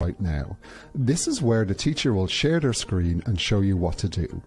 right now. This is where the teacher will share their screen and show you what to do.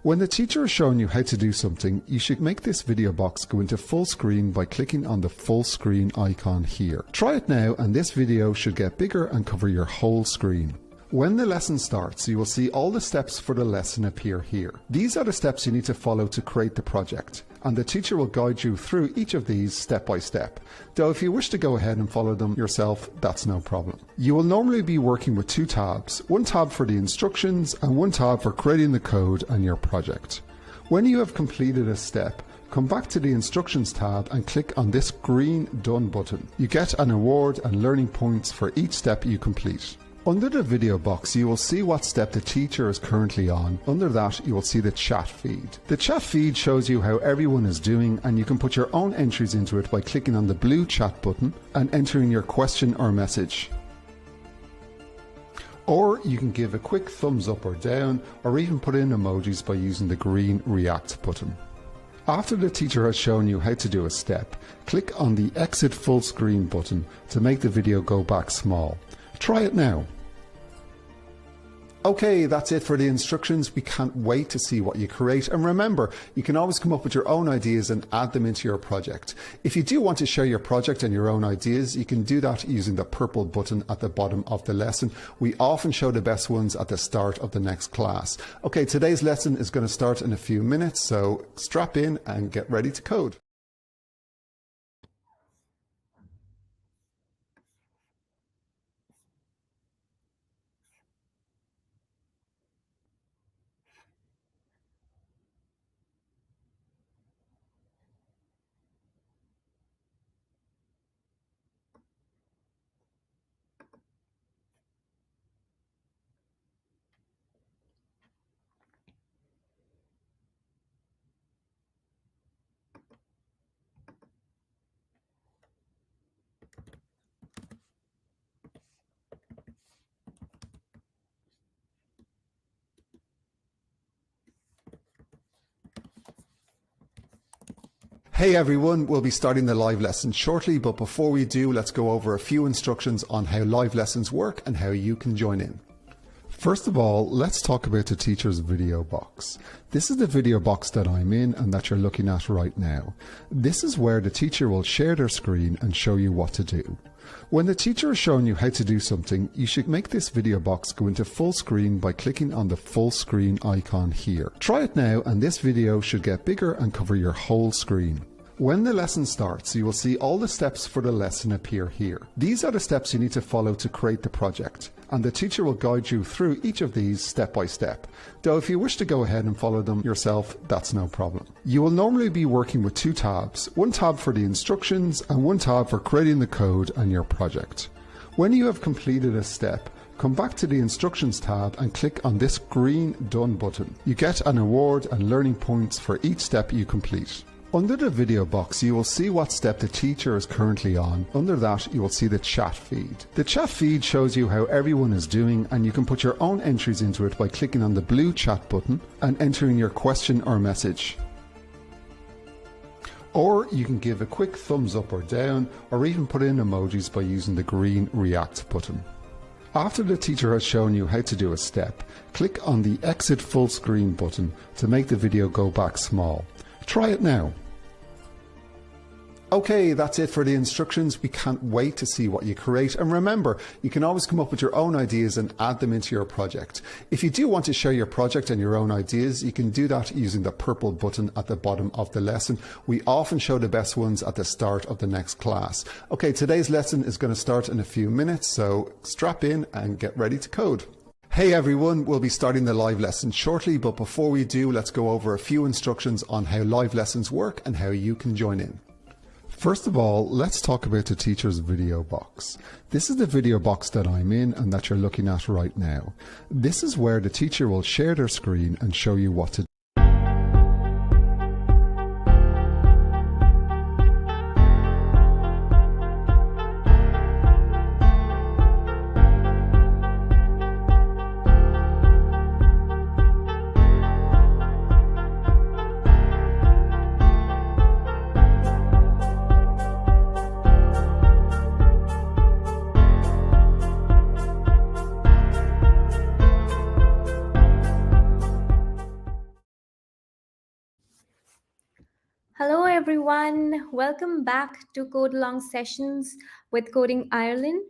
When the teacher is showing you how to do something, you should make this video box go into full screen by clicking on the full screen icon here. Try it now and this video should get bigger and cover your whole screen. When the lesson starts, you will see all the steps for the lesson appear here. These are the steps you need to follow to create the project, and the teacher will guide you through each of these step by step. Though if you wish to go ahead and follow them yourself, that's no problem. You will normally be working with two tabs, one tab for the instructions and one tab for creating the code and your project. When you have completed a step, come back to the Instructions tab and click on this green Done button. You get an award and learning points for each step you complete. Under the video box, you will see what step the teacher is currently on. Under that, you will see the chat feed. The chat feed shows you how everyone is doing, and you can put your own entries into it by clicking on the blue chat button and entering your question or message. Or you can give a quick thumbs up or down, or even put in emojis by using the green react button. After the teacher has shown you how to do a step, click on the exit full screen button to make the video go back small. Try it now. Okay, that's it for the instructions. We can't wait to see what you create. And remember, you can always come up with your own ideas and add them into your project. If you do want to share your project and your own ideas, you can do that using the purple button at the bottom of the lesson. We often show the best ones at the start of the next class. Okay, today's lesson is going to start in a few minutes, so strap in and get ready to code. Hey everyone, we'll be starting the live lesson shortly, but before we do, let's go over a few instructions on how live lessons work and how you can join in. First of all, let's talk about the teacher's video box. This is the video box that I'm in and that you're looking at right now. This is where the teacher will share their screen and show you what to do. When the teacher is showing you how to do something, you should make this video box go into full screen by clicking on the full screen icon here. Try it now and this video should get bigger and cover your whole screen. When the lesson starts, you will see all the steps for the lesson appear here. These are the steps you need to follow to create the project, and the teacher will guide you through each of these step by step. Though if you wish to go ahead and follow them yourself, that's no problem. You will normally be working with two tabs, one tab for the instructions and one tab for creating the code and your project. When you have completed a step, come back to the Instructions tab and click on this green Done button. You get an award and learning points for each step you complete. Under the video box, you will see what step the teacher is currently on. Under that, you will see the chat feed. The chat feed shows you how everyone is doing, and you can put your own entries into it by clicking on the blue chat button and entering your question or message. Or you can give a quick thumbs up or down, or even put in emojis by using the green react button. After the teacher has shown you how to do a step, click on the exit full screen button to make the video go back small. Try it now. Okay, that's it for the instructions. We can't wait to see what you create. And remember, you can always come up with your own ideas and add them into your project. If you do want to share your project and your own ideas, you can do that using the purple button at the bottom of the lesson. We often show the best ones at the start of the next class. Okay, today's lesson is going to start in a few minutes, so strap in and get ready to code. Hey everyone, we'll be starting the live lesson shortly, but before we do, let's go over a few instructions on how live lessons work and how you can join in. First of all, let's talk about the teacher's video box. This is the video box that I'm in and that you're looking at right now. This is where the teacher will share their screen and show you what to do. everyone. Welcome back to Code Along Sessions with Coding Ireland.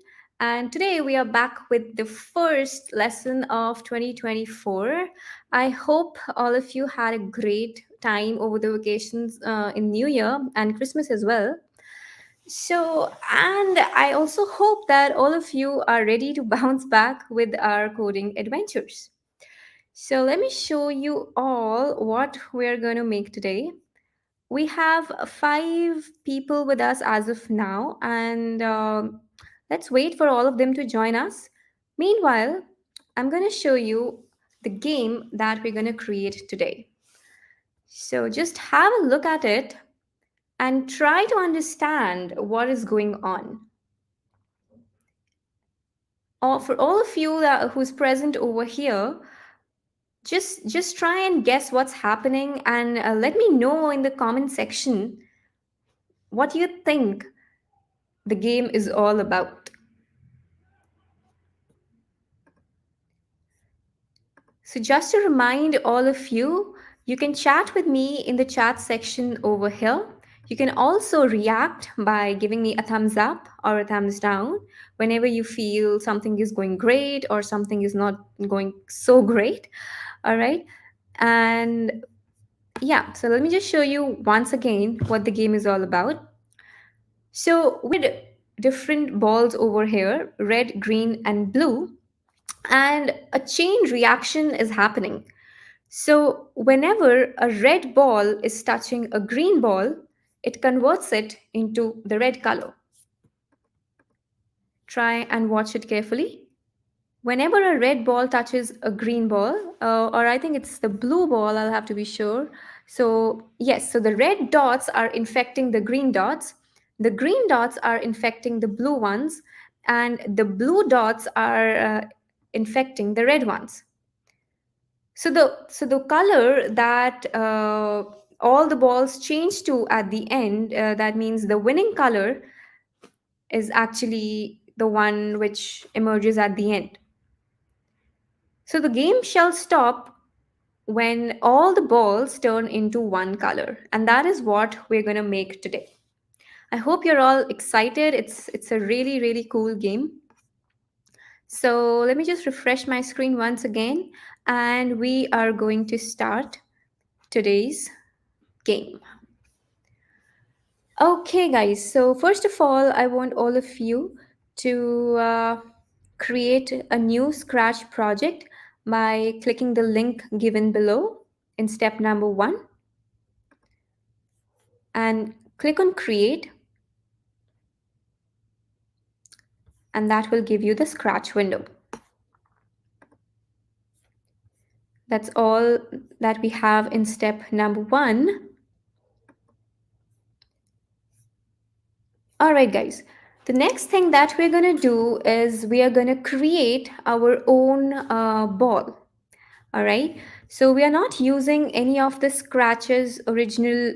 And today we are back with the first lesson of 2024. I hope all of you had a great time over the vacations in New Year and Christmas as well. And I also hope that all of you are ready to bounce back with our coding adventures. So, let me show you all what we're going to make today. We have five people with us as of now, and let's wait for all of them to join us. Meanwhile, I'm going to show you the game that we're going to create today. So just have a look at it and try to understand what is going on. Or for all of you who's present over here, just try and guess what's happening and let me know in the comment section what you think the game is all about. So, just to remind all of you, you can chat with me in the chat section over here. You can also react by giving me a thumbs up or a thumbs down whenever you feel something is going great or something is not going so great. All right. And yeah, so let me just show you once again what the game is all about. So, we had different balls over here, red, green, and blue, and a chain reaction is happening. So, whenever a red ball is touching a green ball, it converts it into the red color. Try and watch it carefully. Whenever a red ball touches a green ball, or I think it's the blue ball, I'll have to be sure. So, yes, so the red dots are infecting the green dots, the green dots are infecting the blue ones, and the blue dots are infecting the red ones. So the color that all the balls change to at the end, that means the winning color is actually the one which emerges at the end. So the game shall stop when all the balls turn into one color, and that is what we're going to make today. I hope you're all excited. It's a really cool game. So let me just refresh my screen once again, and we are going to start today's game. Okay, guys. So first of all, I want all of you to create a new Scratch project by clicking the link given below in step number 1 and click on Create, and that will give you the Scratch window. That's all that we have in step number 1. All right, guys. The next thing that we're going to do is we are going to create our own ball. All right. So we are not using any of the Scratch's original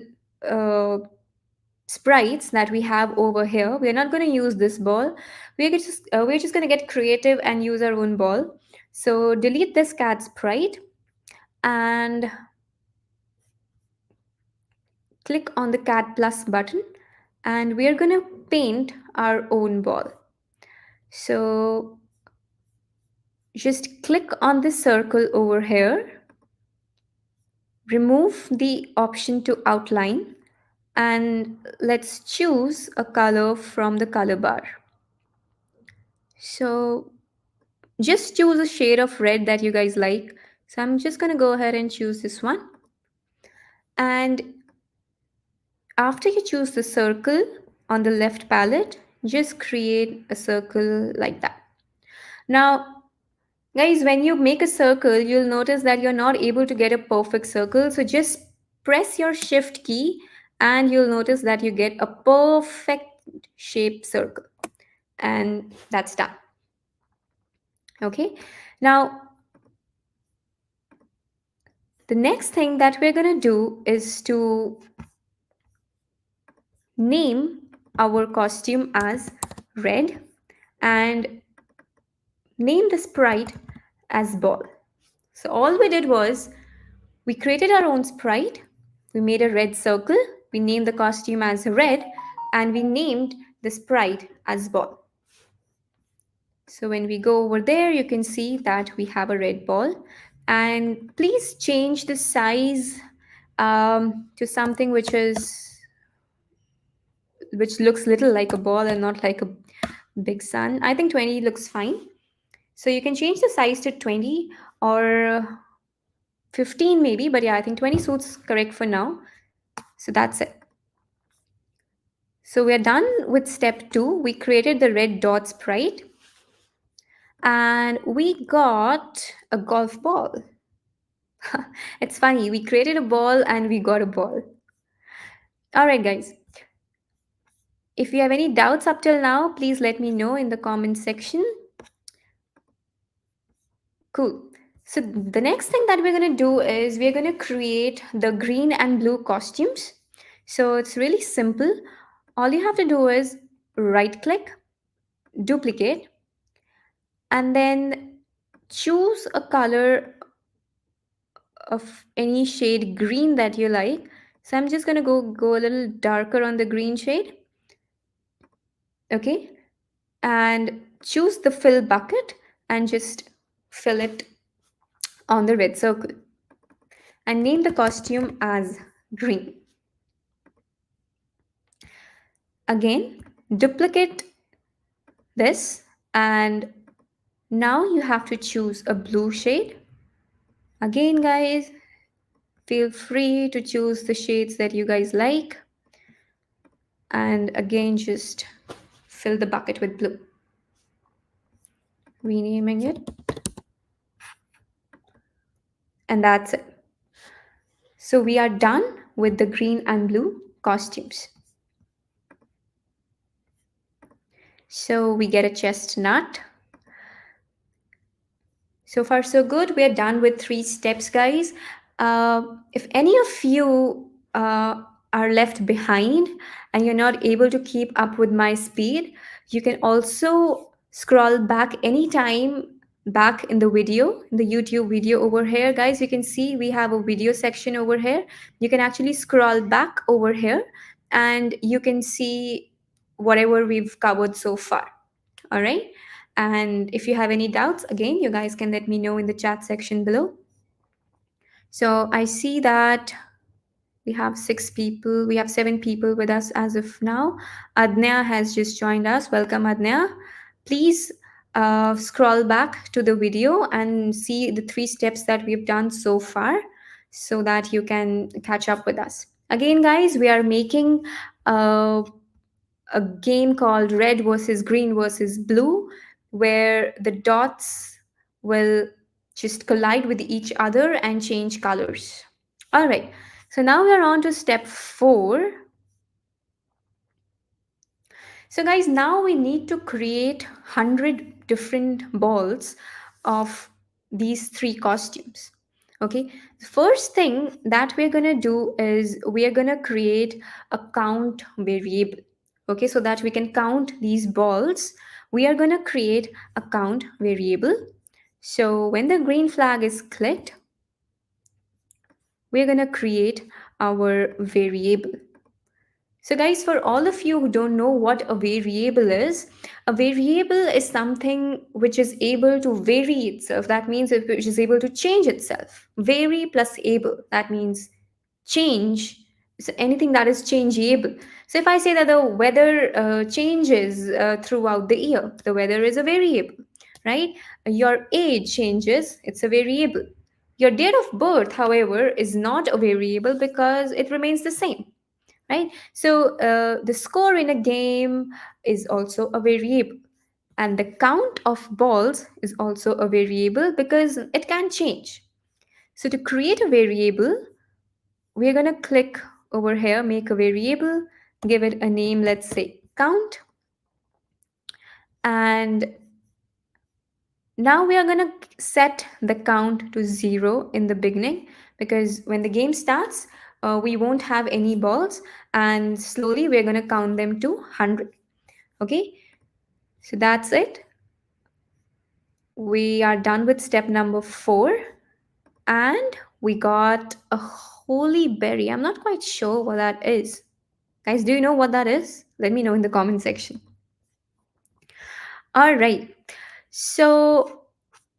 uh, sprites that we have over here. We are not going to use this ball. We're just going to get creative and use our own ball. So delete this cat sprite and click on the cat plus button, and we are going to paint our own ball. So just click on the circle over here, remove the option to outline, and let's choose a color from the color bar. So just choose a shade of red that you guys like. So I'm just going to go ahead and choose this one. And after you choose the circle on the left palette, just create a circle like that. Now, guys, when you make a circle, you'll notice that you're not able to get a perfect circle. So just press your shift key and you'll notice that you get a perfect shaped circle. And that's done. Okay. Now, the next thing that we're going to do is to name our costume as red and name the sprite as ball. So all we did was we created our own sprite, we made a red circle, We named the costume as red, and we named the sprite as ball. So when we go over there, you can see that we have a red ball. And please change the size to something which looks little like a ball and not like a big sun. I think 20 looks fine. So you can change the size to 20 or 15 maybe, but yeah, I think 20 suits correct for now. So that's it. So we are done with step 2. We created the red dot sprite and we got a golf ball. It's funny, we created a ball and we got a ball. All right, guys. If you have any doubts up till now, please let me know in the comment section. Cool. So the next thing that we're going to do is we're going to create the green and blue costumes. So it's really simple. All you have to do is right click, duplicate, and then choose a color of any shade green that you like. So I'm just going to go a little darker on the green shade. Okay. And choose the fill bucket and just fill it on the red circle and name the costume as green. Again, duplicate this and now you have to choose a blue shade. Again, guys, feel free to choose the shades that you guys like. And again, just fill the bucket with blue. Renaming it. And that's it. So we are done with the green and blue costumes. So we get a chestnut. So far, so good. We are done with 3 steps, guys. If any of you are left behind and you're not able to keep up with my speed, you can also scroll back anytime back in the video, in the YouTube video over here, guys. You can see we have a video section over here. You can actually scroll back over here and you can see whatever we've covered so far. All right. And if you have any doubts, again, you guys can let me know in the chat section below. So I see that we have 6 people, we have 7 people with us as of now. Adnya has just joined us. Welcome, Adnya. Please scroll back to the video and see the 3 steps that we've done so far so that you can catch up with us. Again, guys, we are making a game called red versus green versus blue, where the dots will just collide with each other and change colors. All right, so now we are on to step 4. So guys, now we need to create 100 different balls of these 3 costumes. Okay, the first thing that we're going to do is we are going to create a count variable. Okay, so that we can count these balls, we are going to create a count variable. So when the green flag is clicked, we're going to create our variable. So guys, for all of you who don't know what a variable is something which is able to vary itself. That means which is able to change itself. Vary plus able, that means change. So anything that is changeable. So if I say that the weather changes throughout the year, the weather is a variable, right? Your age changes, it's a variable. Your date of birth, however, is not a variable because it remains the same, right? So the score in a game is also a variable, and the count of balls is also a variable because it can change. So to create a variable, we're going to click over here, make a variable, give it a name, let's say count. And now we are going to set the count to 0 in the beginning, because when the game starts, we won't have any balls, and slowly we're going to count them to 100. Okay, so that's it. We are done with step number 4, and we got a holy berry. I'm not quite sure what that is. Guys, do you know what that is? Let me know in the comment section. All right. So,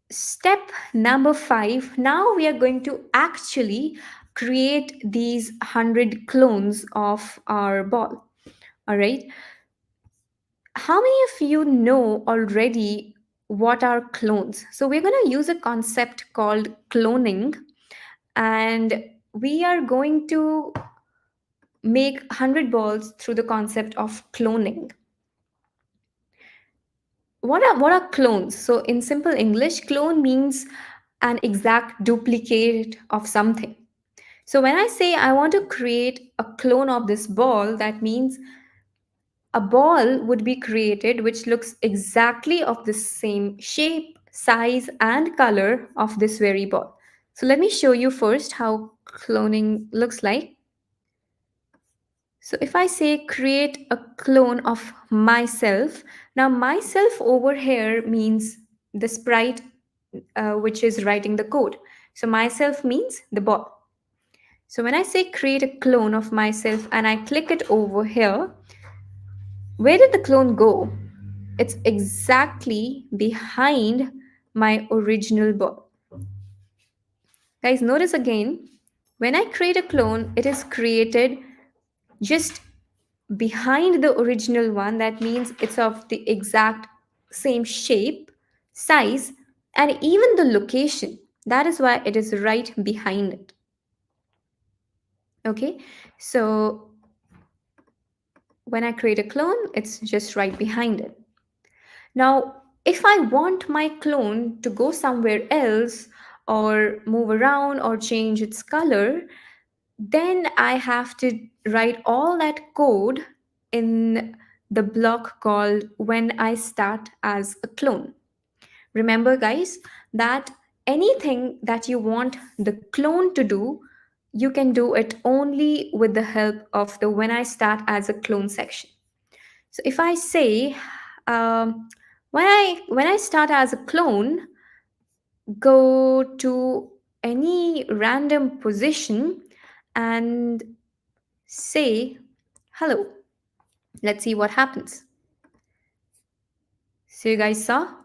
step number 5. Now we are going to actually create these 100 clones of our ball. All right. How many of you know already what are clones? So, we're going to use a concept called cloning, and we are going to make 100 balls through the concept of cloning. What are clones? So in simple English, clone means an exact duplicate of something. So when I say I want to create a clone of this ball, that means a ball would be created which looks exactly of the same shape, size and color of this very ball. So let me show you first how cloning looks like. So if I say create a clone of myself, now myself over here means the sprite which is writing the code. So myself means the ball. So when I say create a clone of myself and I click it over here, where did the clone go? It's exactly behind my original ball. Guys, notice again, when I create a clone, it is created just behind the original one. That means it's of the exact same shape, size, and even the location. That is why it is right behind it. Okay, so when I create a clone, it's just right behind it. Now, if I want my clone to go somewhere else or move around or change its color, then I have to write all that code in the block called when I start as a clone. Remember, guys, that anything that you want the clone to do, you can do it only with the help of the when I start as a clone section. So if I say, when I start as a clone, go to any random position and say hello. Let's see what happens. So you guys saw?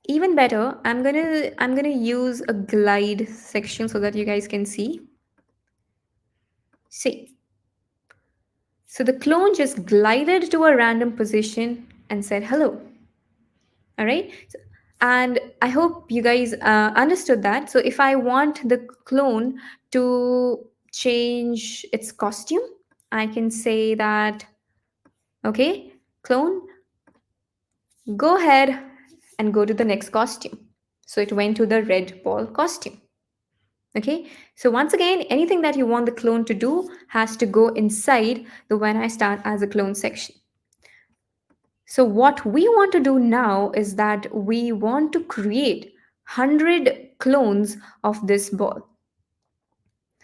Even better, I'm gonna use a glide section so that you guys can see. See. So the clone just glided to a random position and said hello. All right. And I hope you guys understood that. So if I want the clone to change its costume, I can say that, okay, clone, go ahead and go to the next costume. So it went to the red ball costume. Okay, so once again, anything that you want the clone to do has to go inside the when I start as a clone section. So what we want to do now is that we want to create 100 clones of this ball.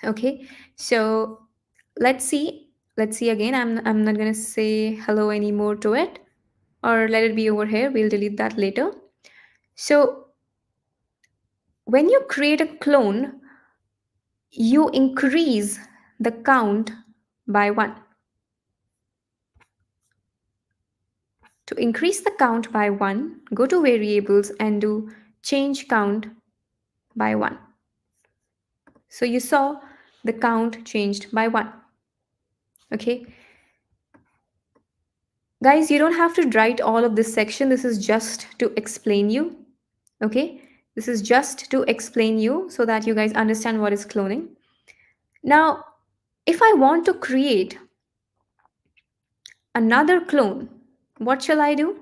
Okay, so let's see. Let's see again. I'm not gonna say hello anymore to it, or let it be over here. We'll delete that later. So when you create a clone, you increase the count by 1. To increase the count by 1, go to variables and do change count by 1. So you saw the count changed by 1. Okay. Guys, you don't have to write all of this section. This is just to explain you. Okay. This is just to explain you so that you guys understand what is cloning. Now, if I want to create another clone, what shall I do?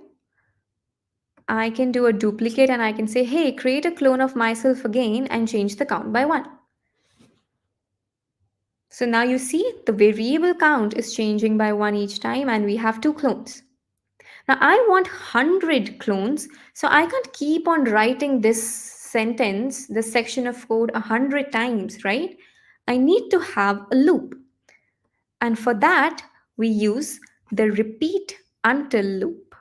I can do a duplicate and I can say, hey, create a clone of myself again and change the count by 1. So now you see the variable count is changing by 1 each time and we have 2 clones. Now I want 100 clones, so I can't keep on writing this sentence, this section of code 100 times, right? I need to have a loop. And for that, we use the repeat until loop.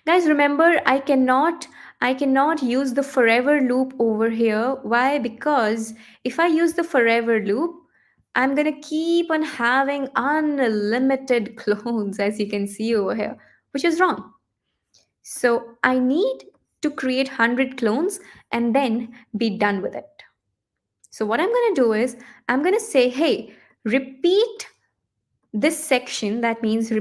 Guys, remember, I cannot I cannot use the forever loop over here. Why? Because if I use the forever loop, I'm gonna keep on having unlimited clones, as you can see over here, which is wrong. So I need to create 100 clones and then be done with it. So what I'm gonna do is I'm gonna say, hey, repeat this section. That means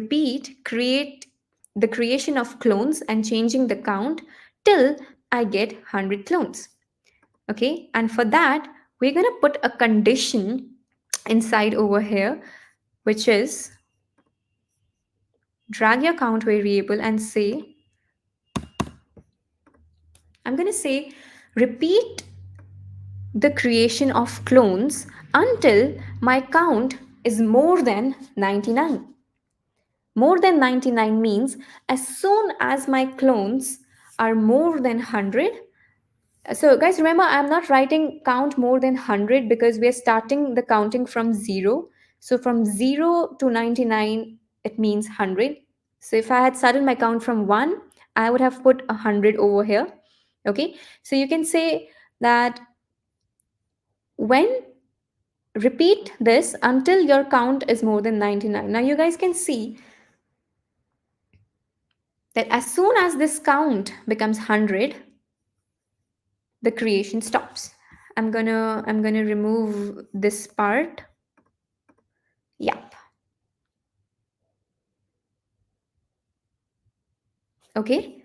create the creation of clones and changing the count till I get 100 clones. Okay, and for that, we're going to put a condition inside over here, which is drag your count variable and say, I'm going to say repeat the creation of clones until my count is more than 99. More than 99 means as soon as my clones are more than 100. So, guys, remember, I'm not writing count more than 100 because we are starting the counting from 0. So, from 0 to 99, it means 100. So, if I had started my count from 1, I would have put 100 over here. Okay. So, you can say that when repeat this until your count is more than 99. Now, you guys can see that as soon as this count becomes 100, the creation stops. I'm gonna remove this part. Yep. Okay.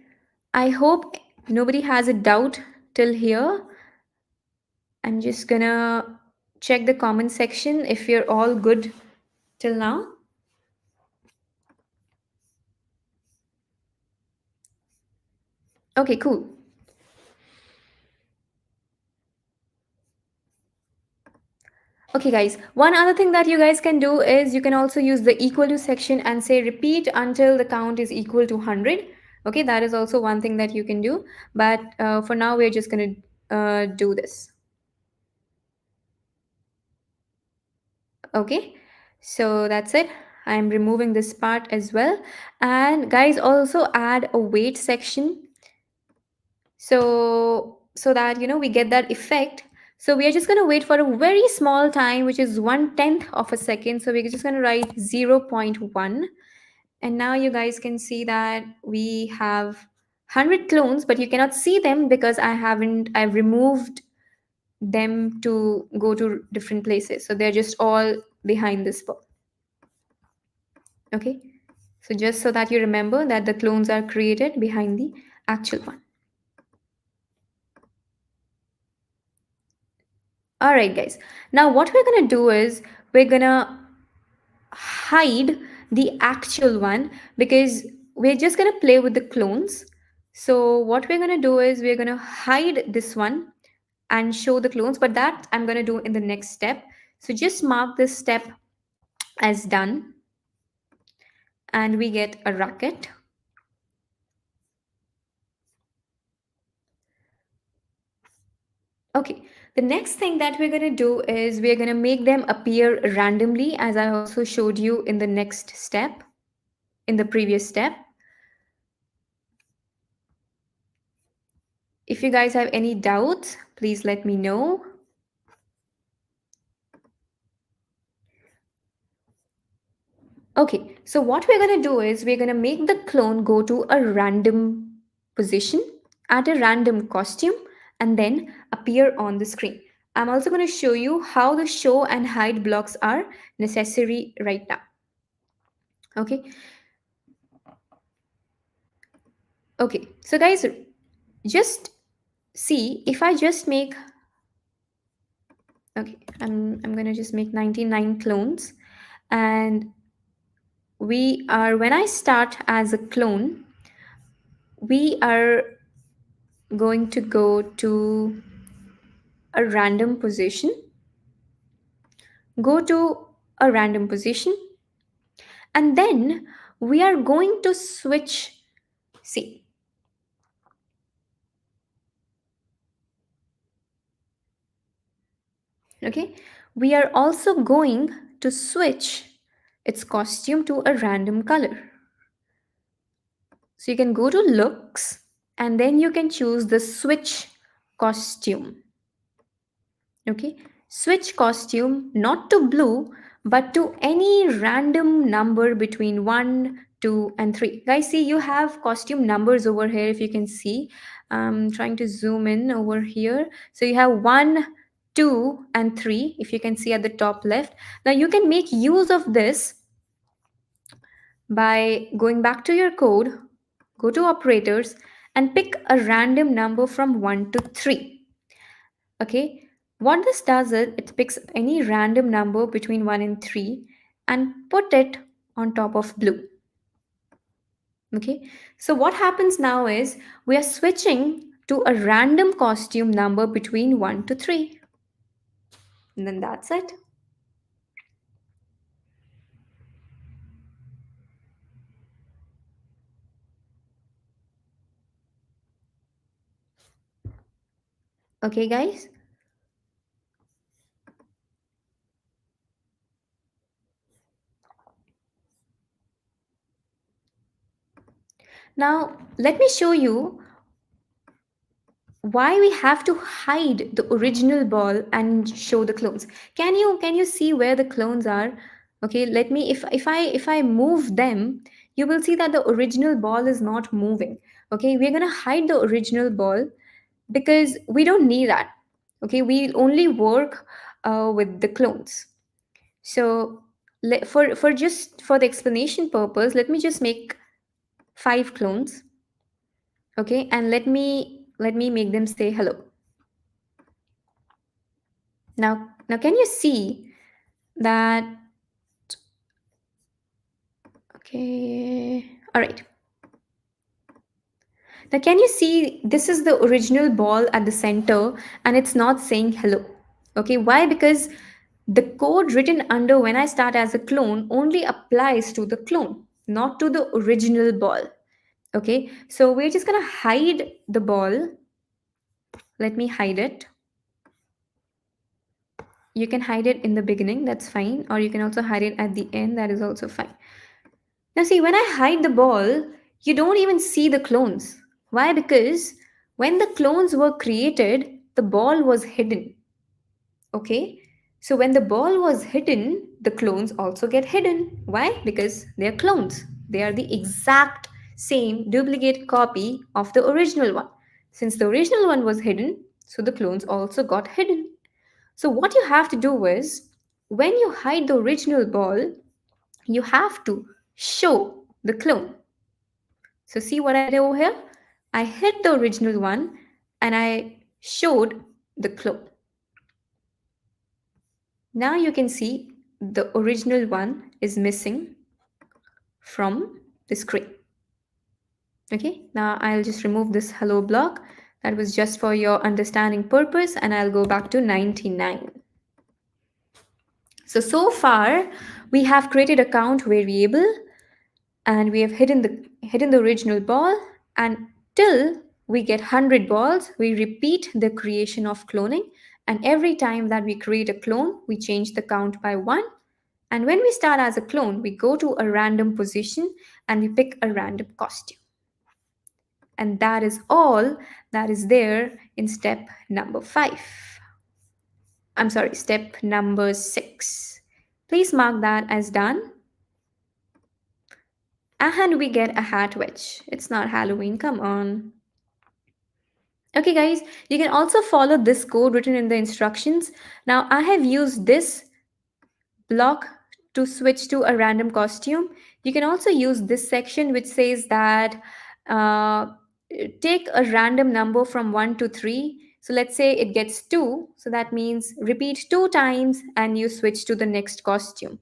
I hope nobody has a doubt till here. I'm just gonna check the comment section if you're all good till now. Okay, cool. Okay, guys, one other thing that you guys can do is you can also use the equal to section and say repeat until the count is equal to 100. Okay, that is also one thing that you can do. But for now, we're just going to do this. Okay, so that's it. I'm removing this part as well. And guys, also add a wait section. So that, we get that effect. So we are just going to wait for a very small time, which is 1/10 of a second. So we're just going to write 0.1. And now you guys can see that we have 100 clones, but you cannot see them because I've removed them to go to different places. So they're just all behind this book. Okay. So just so that you remember that the clones are created behind the actual one. All right, guys. Now what we're going to do is we're going to hide the actual one because we're just going to play with the clones. So what we're going to do is we're going to hide this one and show the clones, but that I'm going to do in the next step. So just mark this step as done and we get a racket. Okay, the next thing that we're going to do is we're going to make them appear randomly, as I also showed you in the next step, in the previous step. If you guys have any doubts, please let me know. Okay, so what we're going to do is we're going to make the clone go to a random position at a random costume and then appear on the screen. I'm also going to show you how the show and hide blocks are necessary right now. Okay. Okay, so guys, just see if I just make, okay, I'm going to just make 99 clones and when I start as a clone, we are going to go to a random position, go to a random position, and then we are going to switch. See, okay, we are also going to switch its costume to a random color. So you can go to looks and then you can choose the switch costume. Okay, switch costume not to blue but to any random number between 1, 2, and 3. Guys, see, you have costume numbers over here. If you can see, I'm trying to zoom in over here. So you have 1, 2, and 3, if you can see at the top left. Now you can make use of this by going back to your code, go to operators, and pick a random number from 1 to 3. Okay, what this does is it picks any random number between 1 and 3 and put it on top of blue. Okay, so what happens now is we are switching to a random costume number between 1 to 3. And then that's it. Okay, guys. Now, let me show you why we have to hide the original ball and show the clones. Can you see where the clones are? Okay, let me, if I move them, you will see that the original ball is not moving. Okay, we're going to hide the original ball because we don't need that. Okay, we only work with the clones. So for just for the explanation purpose, let me just make 5 clones. Okay, and let me make them say hello. Now can you see that? Okay, all right. Now can you see this is the original ball at the center and it's not saying hello. Okay, why? Because the code written under when I start as a clone only applies to the clone, not to the original ball. Okay, so we're just gonna hide the ball. Let me hide it. You can hide it in the beginning, that's fine, or you can also hide it at the end, that is also fine. Now, see, when I hide the ball, you don't even see the clones. Why? Because when the clones were created, the ball was hidden. Okay? So, when the ball was hidden, the clones also get hidden. Why? Because they're clones. They are the exact same duplicate copy of the original one. Since the original one was hidden, so the clones also got hidden. So, what you have to do is when you hide the original ball, you have to show the clone. So see what I did over here? I hid the original one and I showed the clone. Now you can see the original one is missing from the screen. Okay, now I'll just remove this hello block. That was just for your understanding purpose, and I'll go back to 99. So far we have created a count variable and we have hidden the original ball, and till we get 100 balls we repeat the creation of cloning, and every time that we create a clone we change the count by 1, and when we start as a clone we go to a random position and we pick a random costume. And that is all that is there in step number 5. I'm sorry, step number 6. Please mark that as done. And we get a hat wedge. It's not Halloween, come on. Okay guys, you can also follow this code written in the instructions. Now I have used this block to switch to a random costume. You can also use this section which says that uh, take a random number from 1 to 3. So let's say it gets 2. So that means repeat 2 times and you switch to the next costume.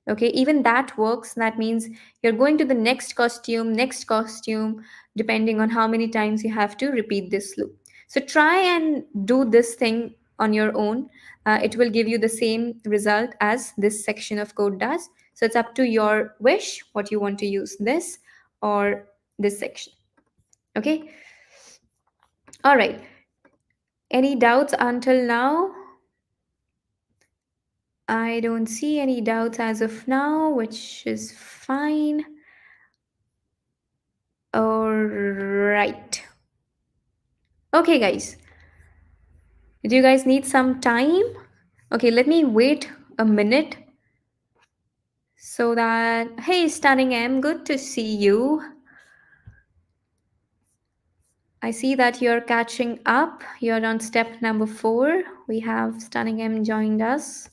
Okay, even that works. That means you're going to the next costume, depending on how many times you have to repeat this loop. So try and do this thing on your own. It will give you the same result as this section of code does. So it's up to your wish what you want to use, this or this section. Okay, all right. Any doubts until now? I don't see any doubts as of now, which is fine. All right. Okay, guys, do you guys need some time? Okay, let me wait a minute so that. Hey, Stunning M, good to see you. I see that you're catching up. You're on step number 4. We have Stunning M joined us.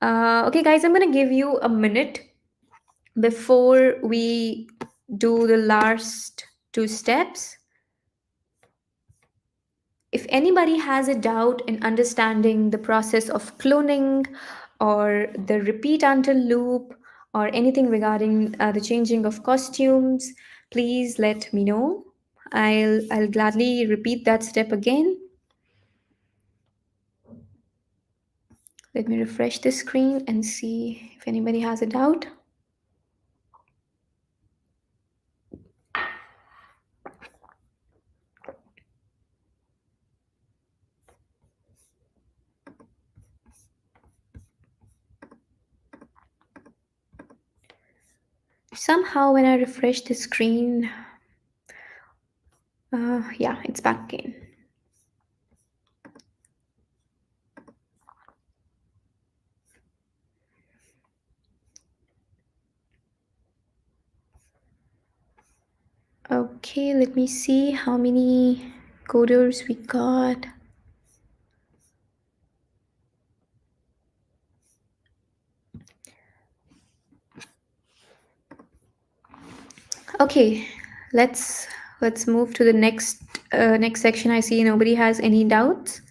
Okay, guys, I'm gonna give you a minute before we do the last 2 steps. If anybody has a doubt in understanding the process of cloning or the repeat until loop or anything regarding the changing of costumes, please let me know. I'll gladly repeat that step again. Let me refresh the screen and see if anybody has a doubt. Somehow when I refresh the screen, yeah, it's back again. Okay, let me see how many coders we got. Okay, let's move to the next section. I see nobody has any doubts.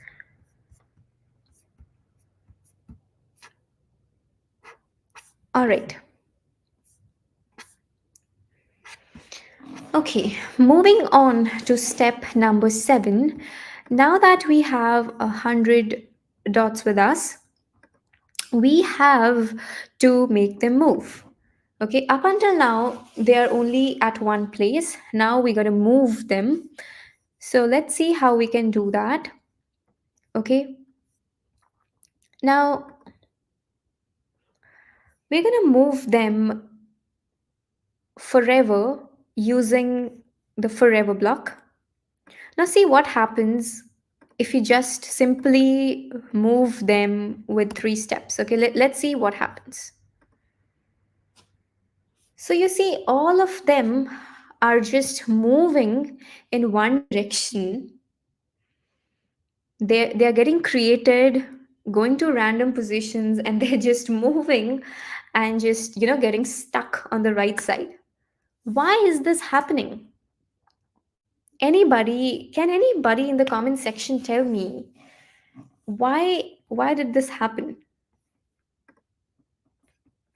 All right. Okay, moving on to step number 7. Now that we have 100 dots with us, we have to make them move. Okay, up until now, they are only at one place. Now we got to move them. So let's see how we can do that. Okay, now we're going to move them forever using the forever block. Now, see what happens if you just simply move them with 3 steps. Okay, let's see what happens. So, you see, all of them are just moving in one direction. They're getting created, going to random positions, and they're just moving and just, getting stuck on the right side. Why is this happening? Can anybody in the comment section tell me why did this happen?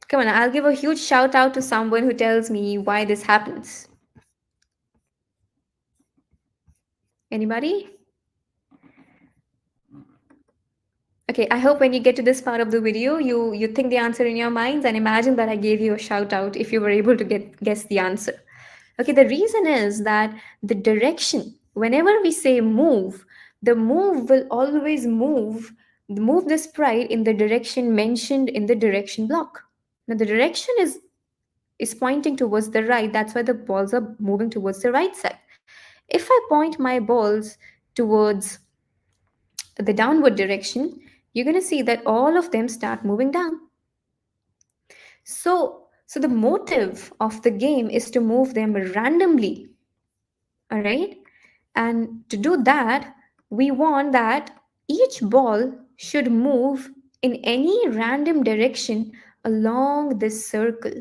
Come on, I'll give a huge shout out to someone who tells me why this happens. Anybody? Okay, I hope when you get to this part of the video, you think the answer in your minds and imagine that I gave you a shout out if you were able to guess the answer. Okay, the reason is that the direction, whenever we say move, the move will always move the sprite in the direction mentioned in the direction block. Now the direction is pointing towards the right. That's why the balls are moving towards the right side. If I point my balls towards the downward direction, you're going to see that all of them start moving down. So the motive of the game is to move them randomly. All right? And to do that, we want that each ball should move in any random direction along this circle.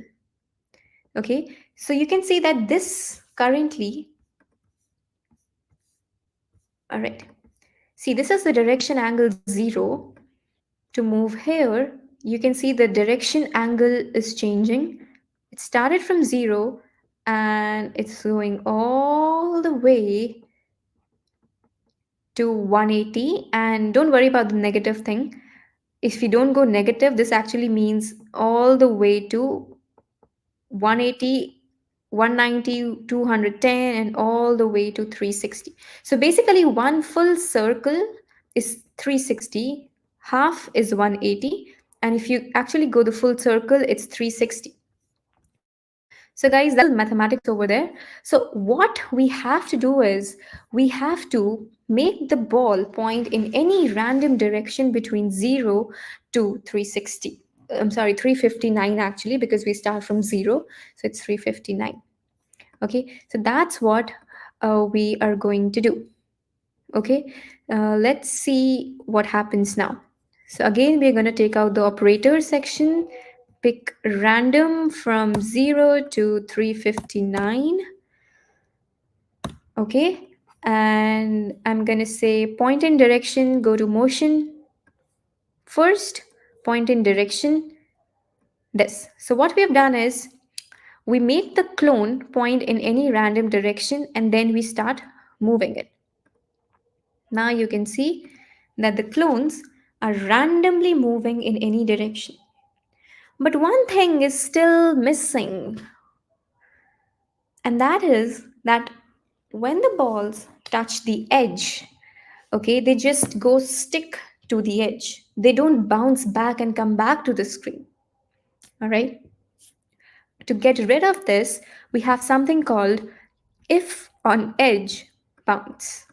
Okay, so you can see that this currently, all right, see, this is the direction angle 0. To move here, you can see the direction angle is changing. It started from 0 and it's going all the way to 180. And don't worry about the negative thing. If you don't go negative, this actually means all the way to 180, 190, 210, and all the way to 360. So basically, one full circle is 360, half is 180, and if you actually go the full circle, it's 360. So, guys, that's simple mathematics over there. So, what we have to do is we have to make the ball point in any random direction between 0 to 360. I'm sorry, 359 actually, because we start from 0. So, it's 359. Okay, so that's what we are going to do. Okay, let's see what happens now. So again, we're going to take out the operator section, pick random from 0 to 359. Okay, and I'm going to say point in direction, go to motion. First, point in direction, this. So what we have done is we make the clone point in any random direction and then we start moving it. Now you can see that the clones are randomly moving in any direction. But one thing is still missing, and that is that when the balls touch the edge, okay, they just go stick to the edge. They don't bounce back and come back to the screen. All right. To get rid of this, we have something called if on edge bounce.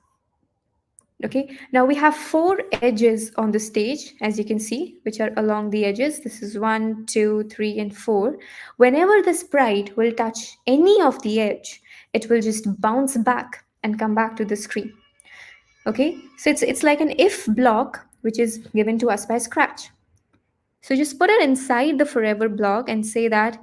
Okay, now we have four edges on the stage, as you can see, which are along the edges. This is 1, 2, 3, and 4. Whenever the sprite will touch any of the edge, it will just bounce back and come back to the screen. Okay, so it's like an if block which is given to us by Scratch. So just put it inside the forever block and say that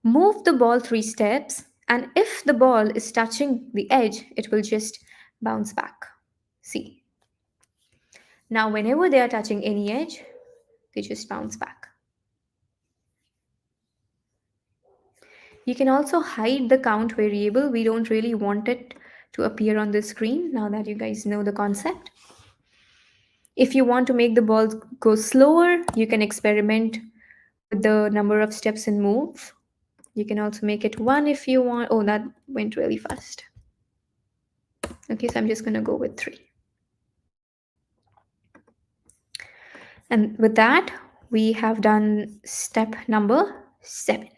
move the ball 3 steps, and if the ball is touching the edge, it will just bounce back. See. Now, whenever they are touching any edge, they just bounce back. You can also hide the count variable. We don't really want it to appear on the screen now that you guys know the concept. If you want to make the ball go slower, you can experiment with the number of steps and move. You can also make it 1 if you want. Oh, that went really fast. Okay, so I'm just going to go with 3. And with that, we have done step number 7.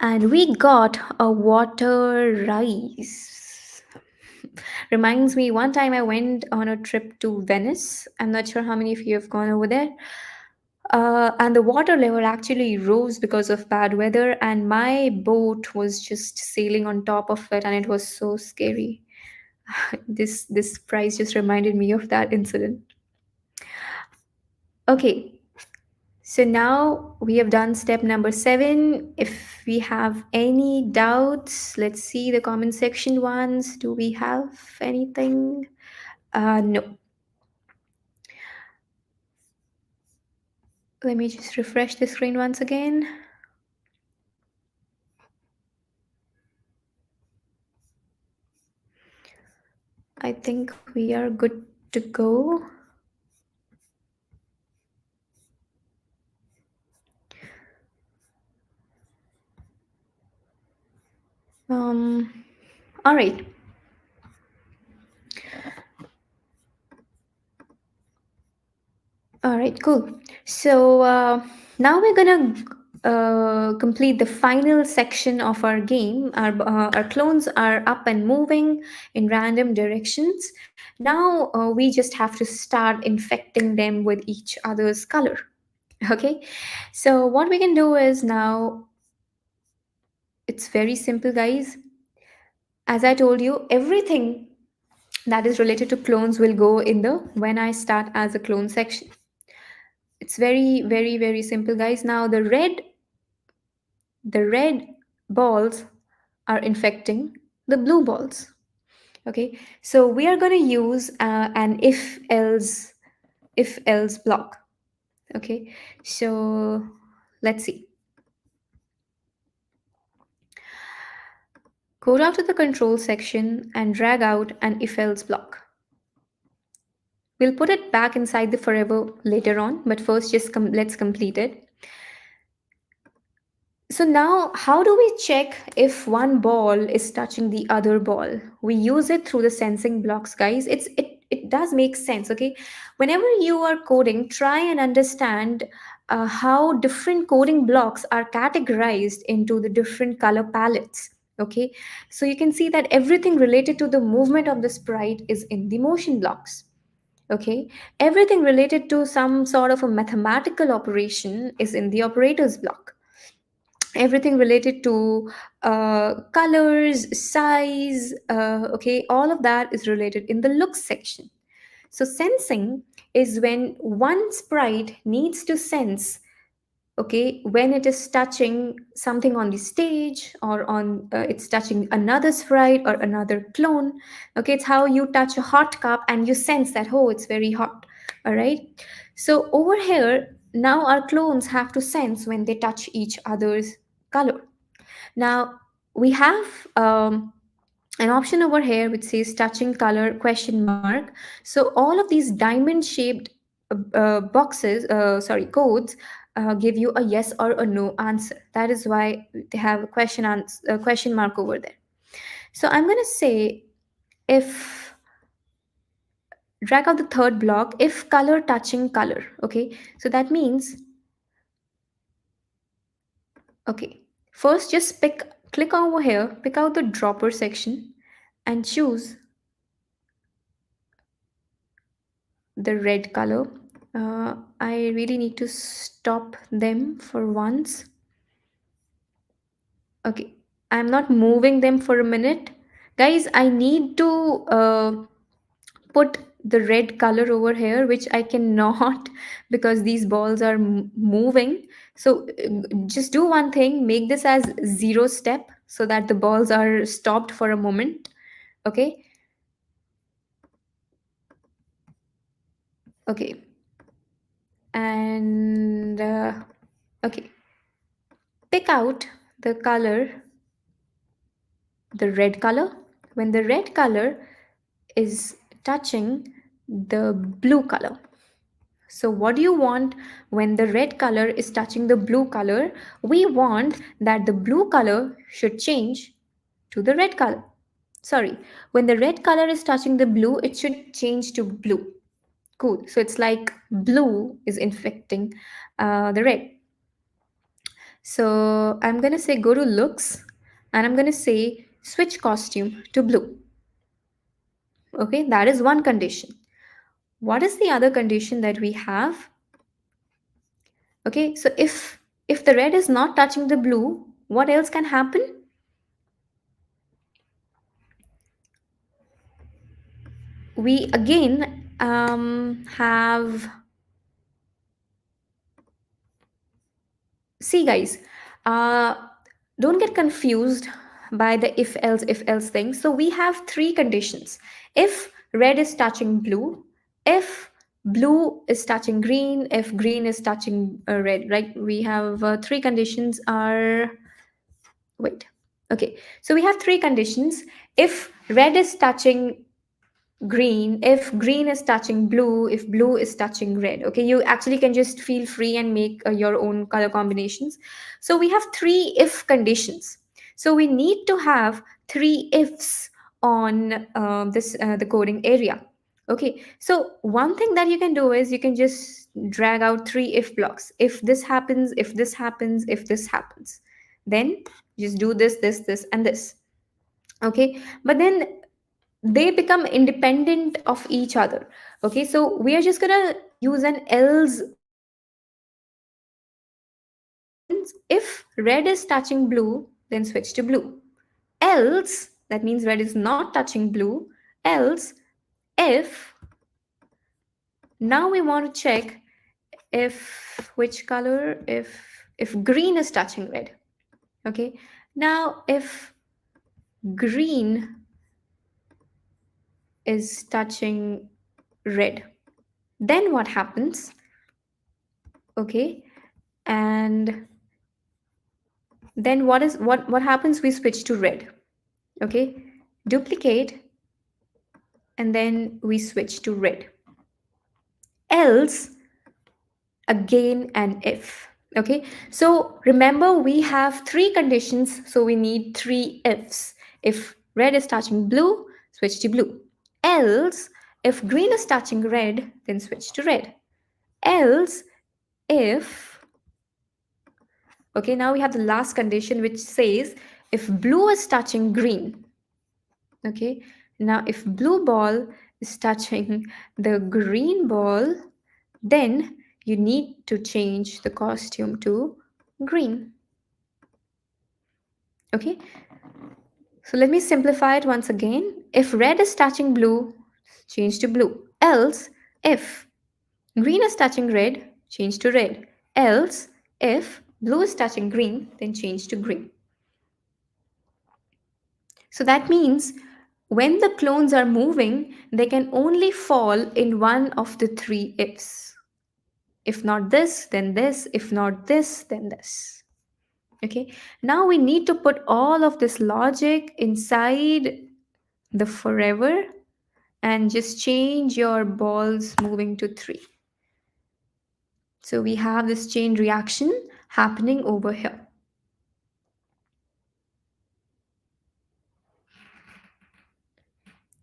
And we got a water rise. Reminds me, one time I went on a trip to Venice. I'm not sure how many of you have gone over there. And the water level actually rose because of bad weather, and my boat was just sailing on top of it, and it was so scary. This prize just reminded me of that incident. Okay, so now we have done step number 7. If we have any doubts, let's see the comment section ones. Do we have anything? No. Let me just refresh the screen once again. I think we are good to go. All right. All right, cool. So now we're gonna complete the final section of our game. Our clones are up and moving in random directions. Now we just have to start infecting them with each other's color. Okay, so what we can do is now, it's very simple, guys. As I told you, everything that is related to clones will go in the when I start as a clone section. It's very, very, very simple, guys. Now the red balls are infecting the blue balls. Okay, so we are going to use an if else block. Okay, so let's see. Go down to the control section and drag out an if else block. We'll put it back inside the forever later on, but first just let's complete it. So now, how do we check if one ball is touching the other ball? We use it through the sensing blocks, guys. It does make sense, okay? Whenever you are coding, try and understand how different coding blocks are categorized into the different color palettes. Okay, so you can see that everything related to the movement of the sprite is in the motion blocks. Okay, everything related to some sort of a mathematical operation is in the operators block. Everything related to colors, size, okay, all of that is related in the looks section. So sensing is when one sprite needs to sense, okay, when it is touching something on the stage, or on it's touching another sprite or another clone. Okay, it's how you touch a hot cup and you sense that, oh, it's very hot. All right, so over here now our clones have to sense when they touch each other's color. Now we have an option over here which says touching color question mark. So all of these diamond shaped boxes, sorry, codes, give you a yes or a no answer. That is why they have a question mark over there. So I'm going to say, if drag out the third block, if color touching color. Okay, so that means, okay, first just click over here, pick out the dropper section and choose the red color. I really need to stop them for once. Okay, I'm not moving them for a minute. Guys, I need to put the red color over here, which I cannot because these balls are moving. So just do one thing, make this as 0 step so that the balls are stopped for a moment. Okay, okay, and okay, pick out the color, the red color, when the red color is touching the blue color. So what do you want when the red color is touching the blue color? We want that the blue color should change to the red color. Sorry, when the red color is touching the blue, it should change to blue. Cool. So it's like blue is infecting the red. So I'm going to say go to looks and I'm going to say switch costume to blue. Okay, that is one condition. What is the other condition that we have? Okay, so if the red is not touching the blue, what else can happen? We again have, see guys, uh, don't get confused by the if else thing. So we have three conditions. If red is touching blue, if blue is touching green, if green is touching red, right? We have three conditions are, wait, okay, so we have three conditions. If red is touching green, if green is touching blue, if blue is touching red. Okay, you actually can just feel free and make your own color combinations. So we have three if conditions, so we need to have three ifs on this the coding area. Okay, so one thing that you can do is you can just drag out three if blocks. If this happens, if this happens, if this happens, then just do this and this. Okay, but then they become independent of each other. Okay, so we are just gonna use an else over here. What happens if red is touching blue, then switch to blue. Else, that means red is not touching blue. Else, if now we want to check if which color, if green is touching red. Okay, now if green is touching red, then what happens? Okay, and then what happens, we switch to red. Okay, duplicate and then we switch to red. Else, again an if. Okay, so remember we have three conditions, so we need three ifs. If red is touching blue, switch to blue. Else, if green is touching red, then switch to red. Else, if Okay, now we have the last condition which says if blue is touching green. Okay, now if blue ball is touching the green ball, then you need to change the costume to green. Okay, so let me simplify it once again. If red is touching blue, change to blue. Else, if green is touching red, change to red. Else, if blue is touching green, then change to green. So that means when the clones are moving, they can only fall in one of the three ifs. If not this, then this. If not this, then this. Okay. Now we need to put all of this logic inside the forever and just change your balls moving to three. So we have this chain reaction happening over here.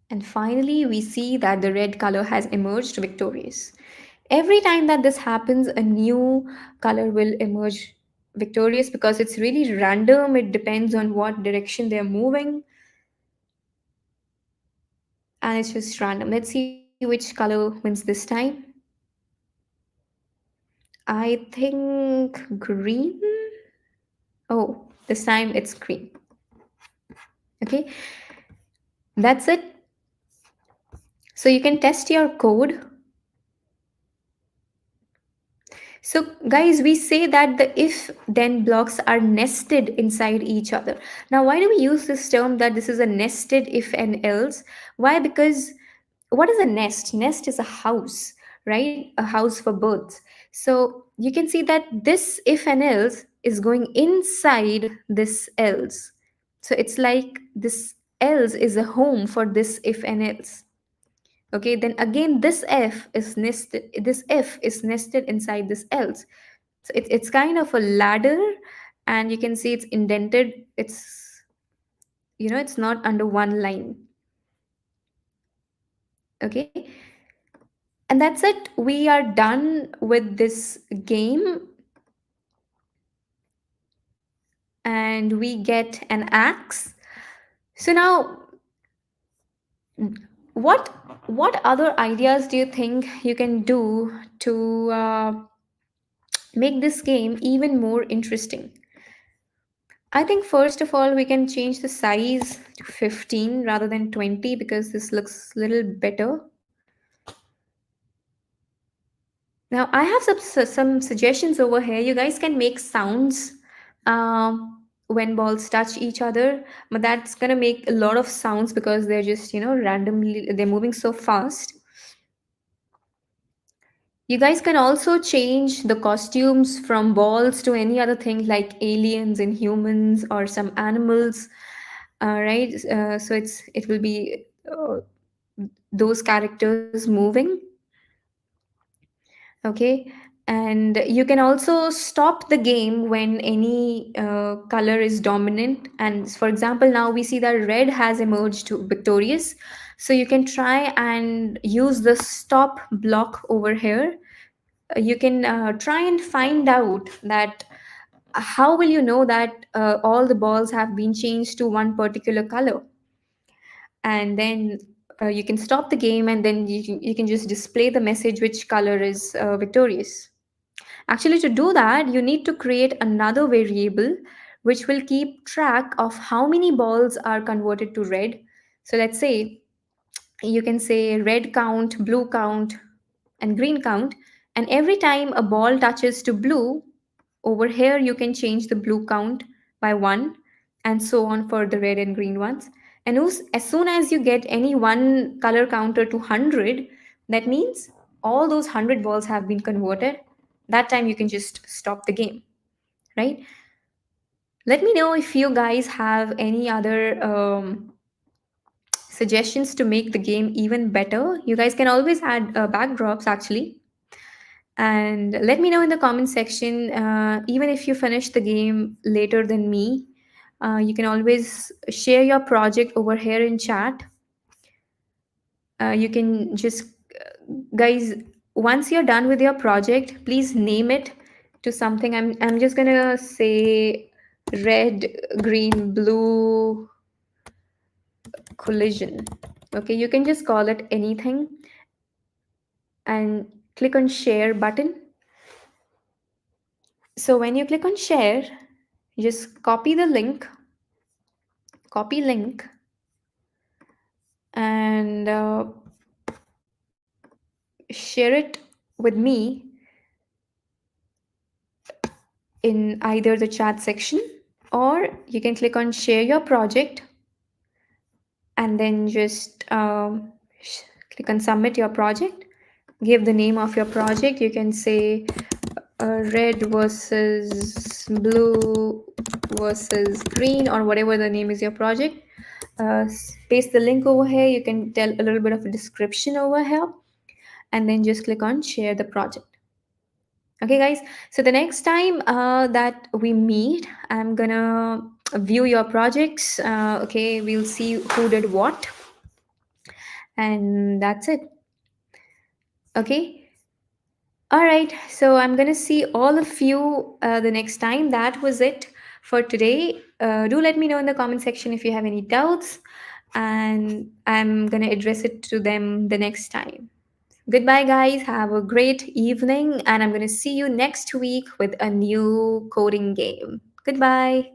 And finally, we see that the red color has emerged victorious. Every time that this happens, a new color will emerge victorious because it's really random. It depends on what direction they're moving, and it's just random. Let's see which color wins this time. I think green. Oh, this time it's green. Okay, that's it. So you can test your code. So, guys, we say that the if then blocks are nested inside each other. Now, why do we use this term that this is a nested if and else? Why? Because what is a nest? Nest is a house, right? A house for birds. So, you can see that this if and else is going inside this else. So, it's like this else is a home for this if and else. Okay, then again this if is nested inside this else. So it's kind of a ladder, and you can see it's indented. It's not under one line. Okay, and that's it. We are done with this game, and we get an axe. So now, what what other ideas do you think you can do to make this game even more interesting? I think first of all, we can change the size to 15 rather than 20 because this looks a little better. Now, I have some suggestions over here. You guys can make sounds when balls touch each other, but that's gonna make a lot of sounds because they're just, randomly, they're moving so fast. You guys can also change the costumes from balls to any other thing like aliens and humans or some animals, right? So it will be those characters moving. Okay, and you can also stop the game when any color is dominant. And for example, now we see that red has emerged victorious. So you can try and use the stop block over here. You can try and find out that how will you know that all the balls have been changed to one particular color, and then you can stop the game, and then you can just display the message which color is victorious. Actually, to do that, you need to create another variable which will keep track of how many balls are converted to red. So let's say you can say red count, blue count, and green count. And every time a ball touches to blue, over here you can change the blue count by one, and so on for the red and green ones. And as soon as you get any one color counter to 100, that means all those 100 balls have been converted. That time you can just stop the game, right? Let me know if you guys have any other suggestions to make the game even better. You guys can always add backdrops actually. And let me know in the comment section, even if you finish the game later than me, you can always share your project over here in chat. You can just, guys, once you're done with your project, please name it to something. I'm just gonna say red, green, blue collision. Okay, you can just call it anything and click on share button. So when you click on share, just copy link, and share it with me in either the chat section, or you can click on share your project and then just click on submit your project. Give the name of your project. You can say red versus blue versus green, or whatever the name is your project. Paste the link over here. You can tell a little bit of a description over here, and then just click on share the project. Okay, guys. So the next time that we meet, I'm gonna view your projects. Okay, we'll see who did what, and that's it. Okay. All right. So I'm gonna see all of you the next time. That was it for today. Do let me know in the comment section if you have any doubts, and I'm gonna address it to them the next time. Goodbye, guys. Have a great evening, and I'm going to see you next week with a new coding game. Goodbye.